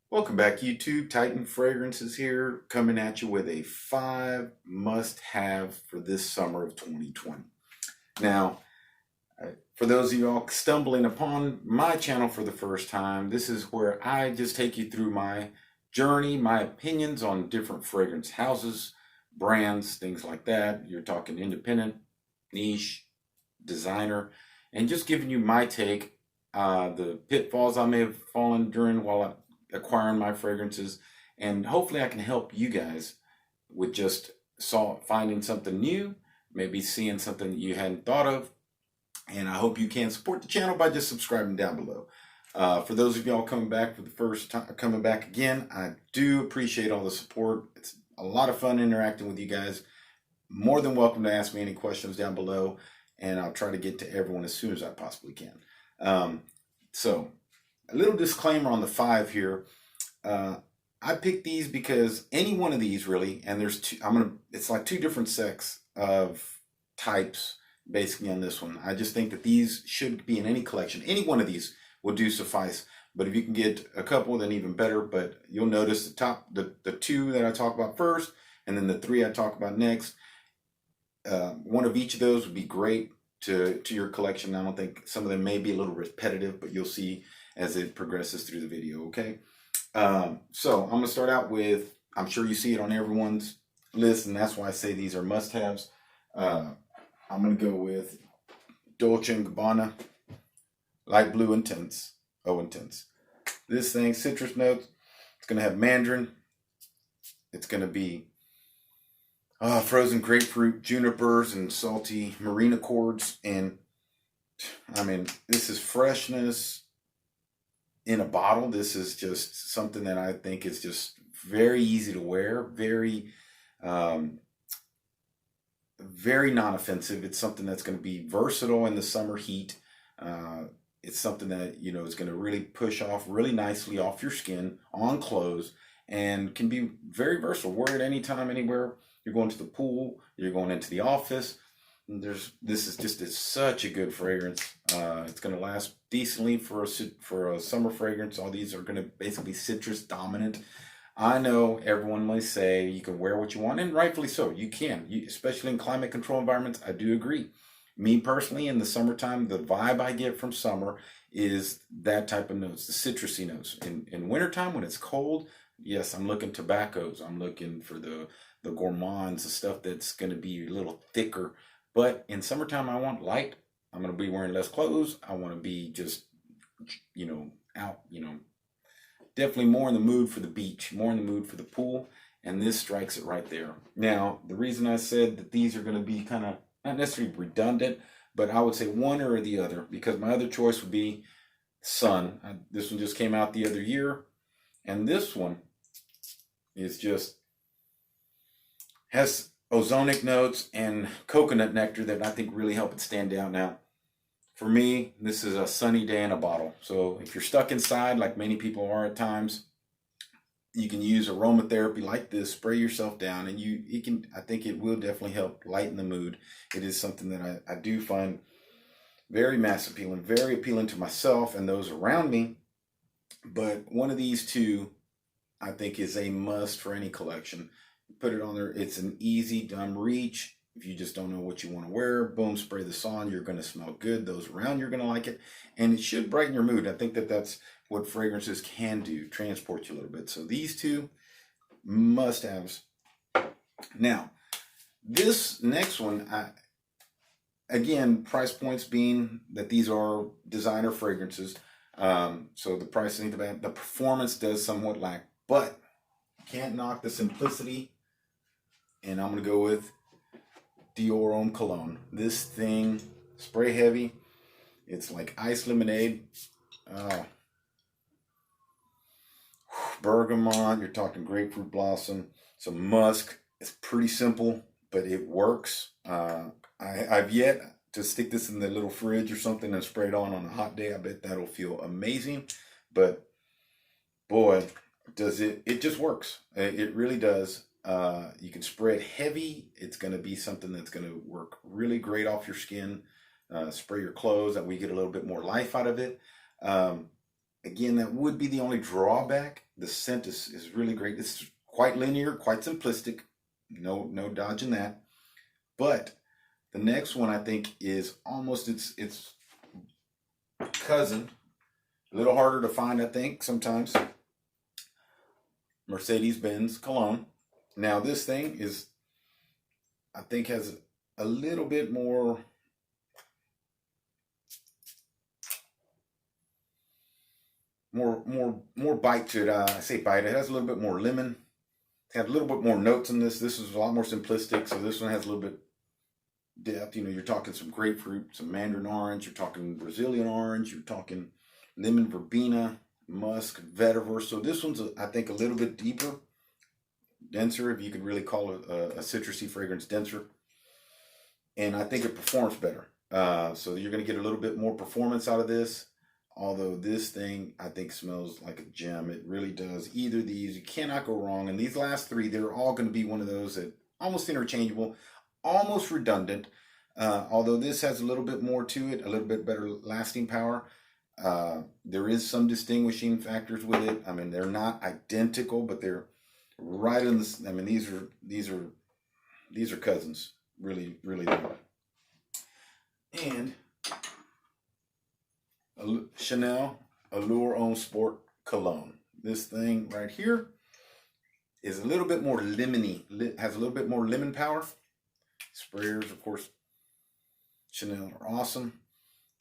Welcome back, YouTube. Titan Fragrances here, coming at you with a 5 must-have for this summer of 2020. Now, for those of you all stumbling upon my channel for the first time, this is where I just take you through my journey, my opinions on different fragrance houses, brands, things like that. You're talking independent, niche, designer, and just giving you my take, the pitfalls I may have fallen during while acquiring my fragrances, and hopefully I can help you guys with just finding something new, maybe seeing something that you hadn't thought of, and I hope you can support the channel by just subscribing down below. For those of y'all coming back for the first time, coming back again, I do appreciate all the support. It's a lot of fun interacting with you guys. More than welcome to ask me any questions down below, and I'll try to get to everyone as soon as I possibly can. So a little disclaimer on the 5 here. I picked these because any one of these really, and there's two, it's like 2 different sets of types basically on this one. I just think that these should be in any collection. Any one of these will do suffice. But if you can get a couple, then even better. But you'll notice the 2 that I talk about first, and then the 3 I talk about next. One of each of those would be great to your collection. I don't think some of them may be a little repetitive, but you'll see as it progresses through the video, okay? So I'm gonna start out with, I'm sure you see it on everyone's list, and that's why I say these are must-haves. I'm gonna go with Dolce & Gabbana Light Blue Intense, Intense. This thing, citrus notes, it's gonna have mandarin, it's gonna be frozen grapefruit, junipers, and salty marine accords, and I mean, this is freshness in a bottle. This is just something that I think is just very easy to wear, very non-offensive. It's something that's going to be versatile in the summer heat. It's something that, you know, is going to really push off really nicely off your skin, on clothes, and can be very versatile. Wear it anytime, anywhere. You're going to the pool, you're going into the office. This is just such a good fragrance. It's going to last decently for a summer fragrance. All these are going to basically citrus dominant. I know everyone may say you can wear what you want, and rightfully so. You can, especially in climate control environments. I do agree. Me personally, in the summertime, the vibe I get from summer is that type of notes, the citrusy notes. In wintertime, when it's cold, yes, I'm looking tobaccos. I'm looking for the gourmands, the stuff that's going to be a little thicker. But in summertime, I want light. I'm going to be wearing less clothes. I want to be just, you know, out, you know, definitely more in the mood for the beach, more in the mood for the pool. And this strikes it right there. Now, the reason I said that these are going to be kind of not necessarily redundant, but I would say one or the other, because my other choice would be Sun. This one just came out the other year. And this one is just has ozonic notes and coconut nectar that I think really help it stand out. Now, for me, this is a sunny day in a bottle. So if you're stuck inside, like many people are at times, you can use aromatherapy like this, spray yourself down, and I think it will definitely help lighten the mood. It is something that I do find very mass appealing, very appealing to myself and those around me. But one of these 2, I think, is a must for any collection. Put it on there. It's an easy, dumb reach. If you just don't know what you want to wear, boom, spray this on. You're going to smell good. Those around you are going to like it. And it should brighten your mood. I think that that's what fragrances can do, transport you a little bit. So these 2 must-haves. Now, this next one, again, price points being that these are designer fragrances. So the price ain't bad. The performance does somewhat lack, but can't knock the simplicity. And I'm going to go with Dior Homme Cologne. This thing, spray heavy. It's like ice lemonade. Bergamot, you're talking grapefruit blossom, some musk. It's pretty simple, but it works. I've yet to stick this in the little fridge or something and spray it on a hot day. I bet that'll feel amazing. But boy, does it just works. It really does. You can spray it heavy. It's going to be something that's going to work really great off your skin. Spray your clothes, that we get a little bit more life out of it. Again, that would be the only drawback. The scent is really great. It's quite linear, quite simplistic. No dodging that. But the next one I think is almost its cousin. A little harder to find, I think, sometimes. Mercedes-Benz Cologne. Now this thing is, I think, has a little bit more bite to it. I say bite. It has a little bit more lemon. It has a little bit more notes in this. This is a lot more simplistic, so this one has a little bit depth. You know, you're talking some grapefruit, some mandarin orange. You're talking Brazilian orange. You're talking lemon verbena, musk, vetiver. So this one's, I think, a little bit deeper, denser, if you could really call it a citrusy fragrance, denser. And I think it performs better. So you're going to get a little bit more performance out of this. Although this thing, I think, smells like a gem. It really does. Either of these, you cannot go wrong. And these last three, they're all going to be one of those that almost interchangeable, almost redundant. Although this has a little bit more to it, a little bit better lasting power. There is some distinguishing factors with it. I mean, they're not identical, but they're right in this. I mean, these are cousins. Really, really. And Chanel Allure Homme Sport Cologne. This thing right here is a little bit more lemony, has a little bit more lemon power. Sprayers, of course, Chanel are awesome.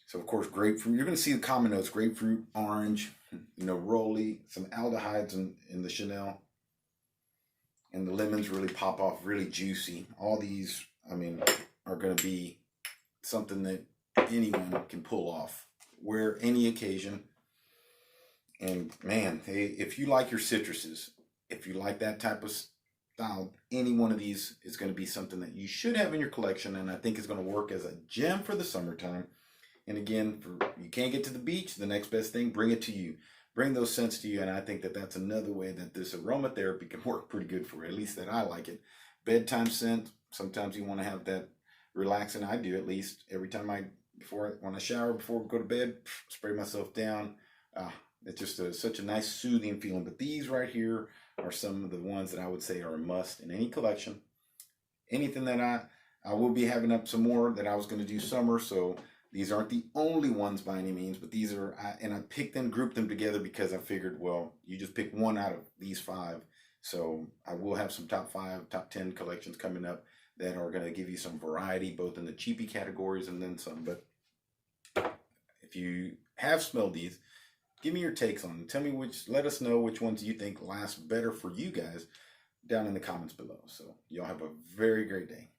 So, of course, grapefruit. You're going to see the common notes: grapefruit, orange, neroli, some aldehydes in the Chanel. And the lemons really pop off, really juicy. All these, I mean, are going to be something that anyone can pull off, wear any occasion. And man, hey, if you like your citruses, if you like that type of style, any one of these is going to be something that you should have in your collection, and I think is going to work as a gem for the summertime. And again, you can't get to the beach, the next best thing, bring it to you. Bring those scents to you, and I think that that's another way that this aromatherapy can work pretty good for you, at least that I like it. Bedtime scent, sometimes you want to have that relaxing. I do, at least every time when I shower, before I go to bed, spray myself down. It's just such a nice soothing feeling. But these right here are some of the ones that I would say are a must in any collection. Anything that I will be having up some more that I was going to do summer, so these aren't the only ones by any means, but these are, and I picked them, grouped them together because I figured, well, you just pick one out of these five. So I will have some top 5, top 10 collections coming up that are going to give you some variety, both in the cheapy categories and then some. But if you have smelled these, give me your takes on them. Tell me let us know which ones you think last better for you guys down in the comments below. So y'all have a very great day.